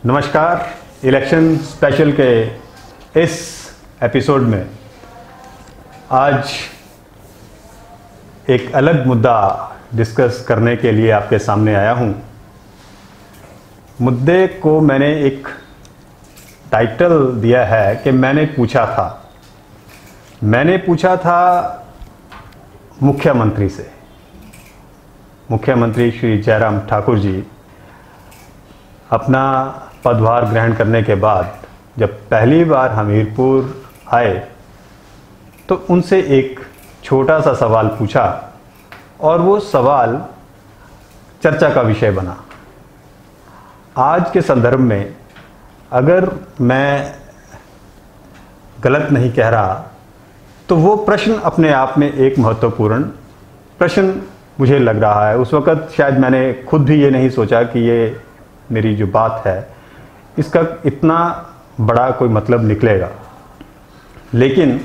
नमस्कार। Election special के इस एपिसोड में आज एक अलग मुद्दा डिस्कस करने के लिए आपके सामने आया हूं। मुद्दे को मैंने एक टाइटल दिया है कि मैंने पूछा था मुख्यमंत्री से। मुख्यमंत्री श्री जयराम ठाकुर जी अपना पदभार ग्रहण करने के बाद जब पहली बार हमीरपुर आए तो उनसे एक छोटा सा सवाल पूछा और वो सवाल चर्चा का विषय बना। आज के संदर्भ में अगर मैं गलत नहीं कह रहा तो वो प्रश्न अपने आप में एक महत्वपूर्ण प्रश्न मुझे लग रहा है। उस वक़्त शायद मैंने खुद भी ये नहीं सोचा कि ये मेरी जो बात है इसका इतना बड़ा कोई मतलब निकलेगा, लेकिन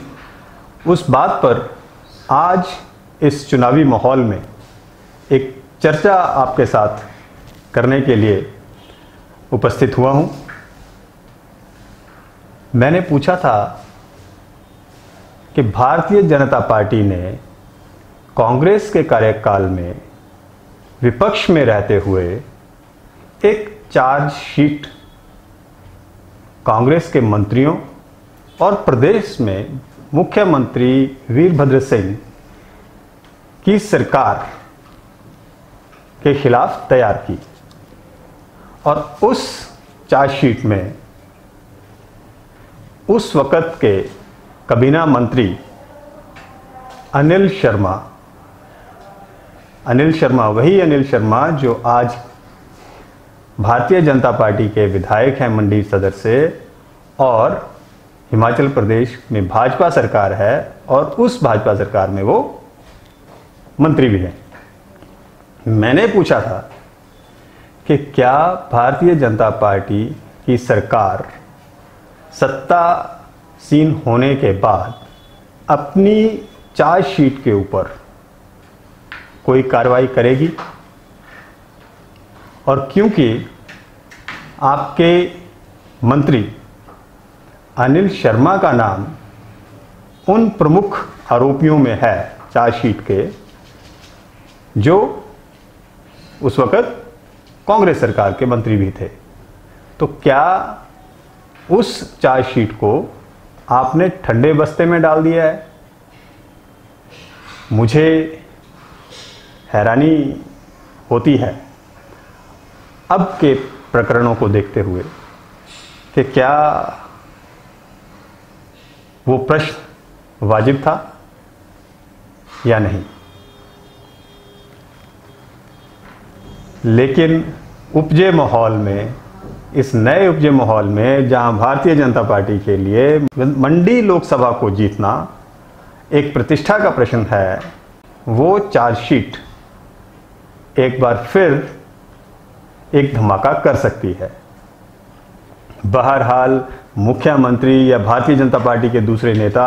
उस बात पर आज इस चुनावी माहौल में एक चर्चा आपके साथ करने के लिए उपस्थित हुआ हूं। मैंने पूछा था कि भारतीय जनता पार्टी ने कांग्रेस के कार्यकाल में विपक्ष में रहते हुए एक चार्जशीट कांग्रेस के मंत्रियों और प्रदेश में मुख्यमंत्री वीरभद्र सिंह की सरकार के खिलाफ तैयार की और उस चार्जशीट में उस वक़्त के काबीना मंत्री अनिल शर्मा, वही अनिल शर्मा जो आज भारतीय जनता पार्टी के विधायक हैं मंडी सदर से और हिमाचल प्रदेश में भाजपा सरकार है और उस भाजपा सरकार में वो मंत्री भी हैं। मैंने पूछा था कि क्या भारतीय जनता पार्टी की सरकार सत्तासीन होने के बाद अपनी चार्जशीट के ऊपर कोई कार्रवाई करेगी, और क्योंकि आपके मंत्री अनिल शर्मा का नाम उन प्रमुख आरोपियों में है चार्जशीट के जो उस वक़्त कांग्रेस सरकार के मंत्री भी थे, तो क्या उस चार्जशीट को आपने ठंडे बस्ते में डाल दिया है? मुझे हैरानी होती है अब के प्रकरणों को देखते हुए कि क्या वो प्रश्न वाजिब था या नहीं। लेकिन उपजे माहौल में, इस नए उपजे माहौल में जहां भारतीय जनता पार्टी के लिए मंडी लोकसभा को जीतना एक प्रतिष्ठा का प्रश्न है, वो चार्जशीट एक बार फिर एक धमाका कर सकती है। बहरहाल मुख्यमंत्री या भारतीय जनता पार्टी के दूसरे नेता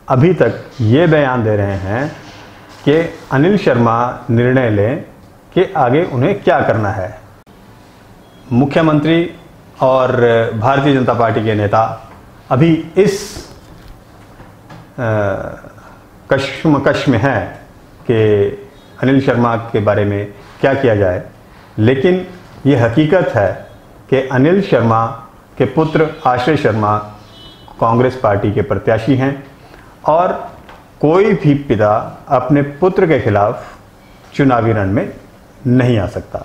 अभी तक ये बयान दे रहे हैं कि अनिल शर्मा निर्णय लें कि आगे उन्हें क्या करना है। मुख्यमंत्री और भारतीय जनता पार्टी के नेता अभी इस कश्मकश में हैं कि अनिल शर्मा के बारे में क्या किया जाए, लेकिन ये हकीकत है कि अनिल शर्मा के पुत्र आश्रय शर्मा कांग्रेस पार्टी के प्रत्याशी हैं और कोई भी पिता अपने पुत्र के खिलाफ चुनावी रण में नहीं आ सकता।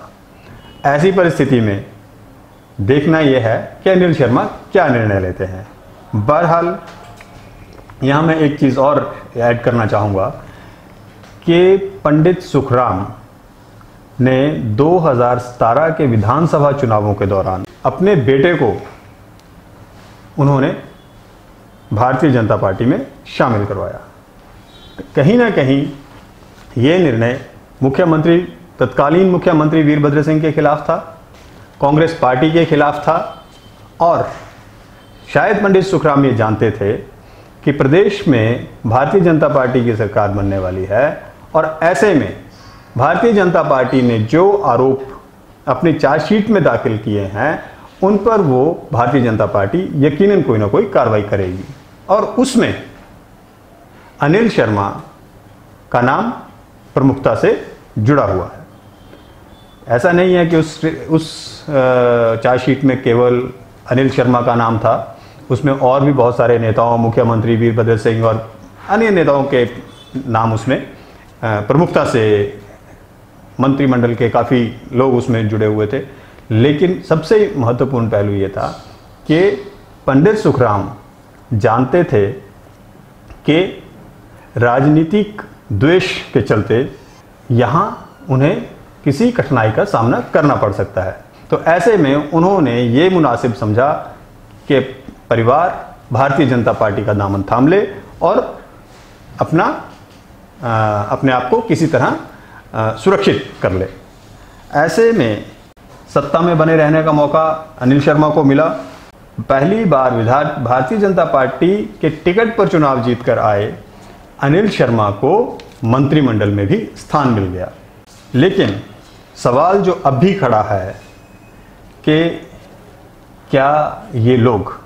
ऐसी परिस्थिति में देखना यह है कि अनिल शर्मा क्या निर्णय लेते हैं। बहरहाल यहाँ मैं एक चीज़ और ऐड करना चाहूँगा कि पंडित सुखराम ने 2017 के विधानसभा चुनावों के दौरान अपने बेटे को उन्होंने भारतीय जनता पार्टी में शामिल करवाया। कहीं ना कहीं ये निर्णय तत्कालीन मुख्यमंत्री वीरभद्र सिंह के खिलाफ था, कांग्रेस पार्टी के खिलाफ था और शायद पंडित सुखराम ये जानते थे कि प्रदेश में भारतीय जनता पार्टी की सरकार बनने वाली है और ऐसे में भारतीय जनता पार्टी ने जो आरोप अपनी चार्जशीट में दाखिल किए हैं उन पर वो भारतीय जनता पार्टी यकीनन कोई ना कोई कार्रवाई करेगी। और उसमें अनिल शर्मा का नाम प्रमुखता से जुड़ा हुआ है। ऐसा नहीं है कि उस चार्जशीट में केवल अनिल शर्मा का नाम था, उसमें और भी बहुत सारे नेताओं, मुख्यमंत्री वीरभद्र सिंह और अन्य नेताओं के नाम उसमें प्रमुखता से, मंत्रिमंडल के काफ़ी लोग उसमें जुड़े हुए थे। लेकिन सबसे महत्वपूर्ण पहलू ये था कि पंडित सुखराम जानते थे कि राजनीतिक द्वेष के चलते यहाँ उन्हें किसी कठिनाई का सामना करना पड़ सकता है। तो ऐसे में उन्होंने ये मुनासिब समझा कि परिवार भारतीय जनता पार्टी का दामन थाम ले और अपने आप को किसी तरह सुरक्षित कर ले। ऐसे में सत्ता में बने रहने का मौका अनिल शर्मा को मिला। पहली बार भारतीय जनता पार्टी के टिकट पर चुनाव जीतकर आए अनिल शर्मा को मंत्रिमंडल में भी स्थान मिल गया। लेकिन सवाल जो अब भी खड़ा है कि क्या ये लोग,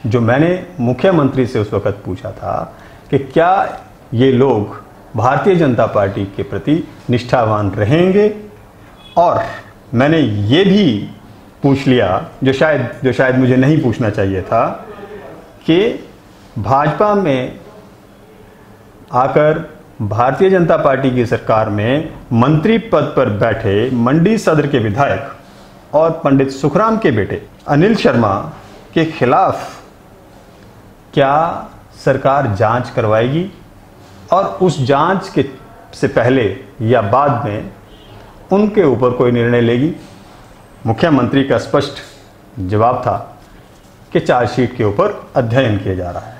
जो मैंने मुख्यमंत्री से उस वक्त पूछा था कि क्या ये लोग भारतीय जनता पार्टी के प्रति निष्ठावान रहेंगे, और मैंने ये भी पूछ लिया जो शायद मुझे नहीं पूछना चाहिए था, कि भाजपा में आकर भारतीय जनता पार्टी की सरकार में मंत्री पद पर बैठे मंडी सदर के विधायक और पंडित सुखराम के बेटे अनिल शर्मा के खिलाफ क्या सरकार जांच करवाएगी, और उस जांच के से पहले या बाद में उनके ऊपर कोई निर्णय लेगी। मुख्यमंत्री का स्पष्ट जवाब था कि चार्जशीट के ऊपर अध्ययन किया जा रहा है।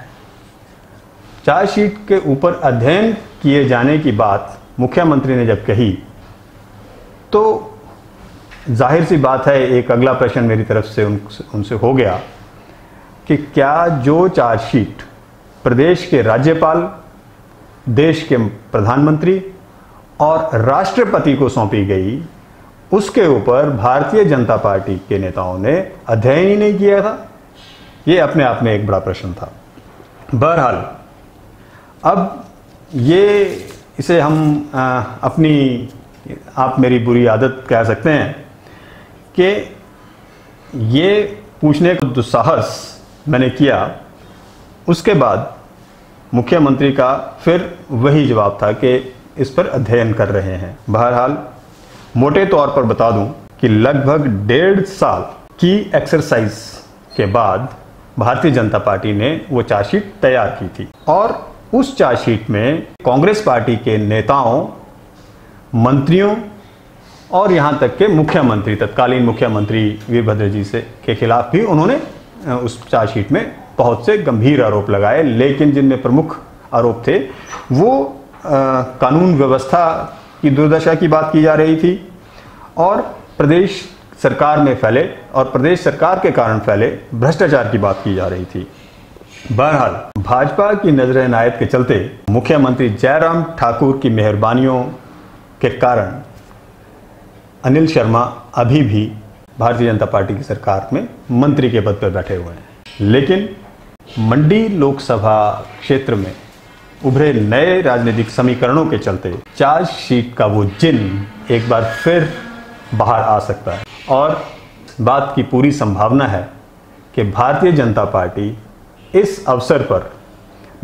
चार्जशीट के ऊपर अध्ययन किए जाने की बात मुख्यमंत्री ने जब कही तो जाहिर सी बात है, एक अगला प्रश्न मेरी तरफ से उनसे हो गया कि क्या जो चार्जशीट प्रदेश के राज्यपाल, देश के प्रधानमंत्री और राष्ट्रपति को सौंपी गई, उसके ऊपर भारतीय जनता पार्टी के नेताओं ने अध्ययन ही नहीं किया था? ये अपने आप में एक बड़ा प्रश्न था। बहरहाल अब इसे हम आप मेरी बुरी आदत कह सकते हैं कि ये पूछने का दुस्साहस मैंने किया। उसके बाद मुख्यमंत्री का फिर वही जवाब था कि इस पर अध्ययन कर रहे हैं। बहरहाल मोटे तौर पर बता दूं कि लगभग 1.5 साल की एक्सरसाइज के बाद भारतीय जनता पार्टी ने वो चार्जशीट तैयार की थी, और उस चार्जशीट में कांग्रेस पार्टी के नेताओं, मंत्रियों और यहाँ तक के मुख्यमंत्री, तत्कालीन मुख्यमंत्री वीरभद्र जी के खिलाफ भी उन्होंने उस चार्जशीट में बहुत से गंभीर आरोप लगाए। लेकिन जिनमें प्रमुख आरोप थे वो कानून व्यवस्था की दुर्दशा की बात की जा रही थी, और प्रदेश सरकार में फैले और प्रदेश सरकार के कारण फैले भ्रष्टाचार की बात की जा रही थी। बहरहाल भाजपा की नजर इनायत के चलते मुख्यमंत्री जयराम ठाकुर की मेहरबानियों के कारण अनिल शर्मा अभी भी भारतीय जनता पार्टी की सरकार में मंत्री के पद पर बैठे हुए हैं। लेकिन मंडी लोकसभा क्षेत्र में उभरे नए राजनीतिक समीकरणों के चलते चार्जशीट का वो जिन एक बार फिर बाहर आ सकता है, और बात की पूरी संभावना है कि भारतीय जनता पार्टी इस अवसर पर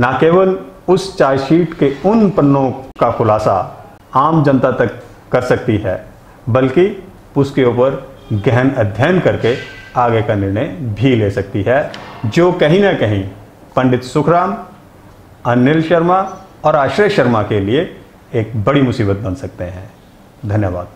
न केवल उस चार्जशीट के उन पन्नों का खुलासा आम जनता तक कर सकती है, बल्कि उसके ऊपर गहन अध्ययन करके आगे का निर्णय भी ले सकती है, जो कहीं ना कहीं पंडित सुखराम, अनिल शर्मा और आश्रय शर्मा के लिए एक बड़ी मुसीबत बन सकते हैं। धन्यवाद।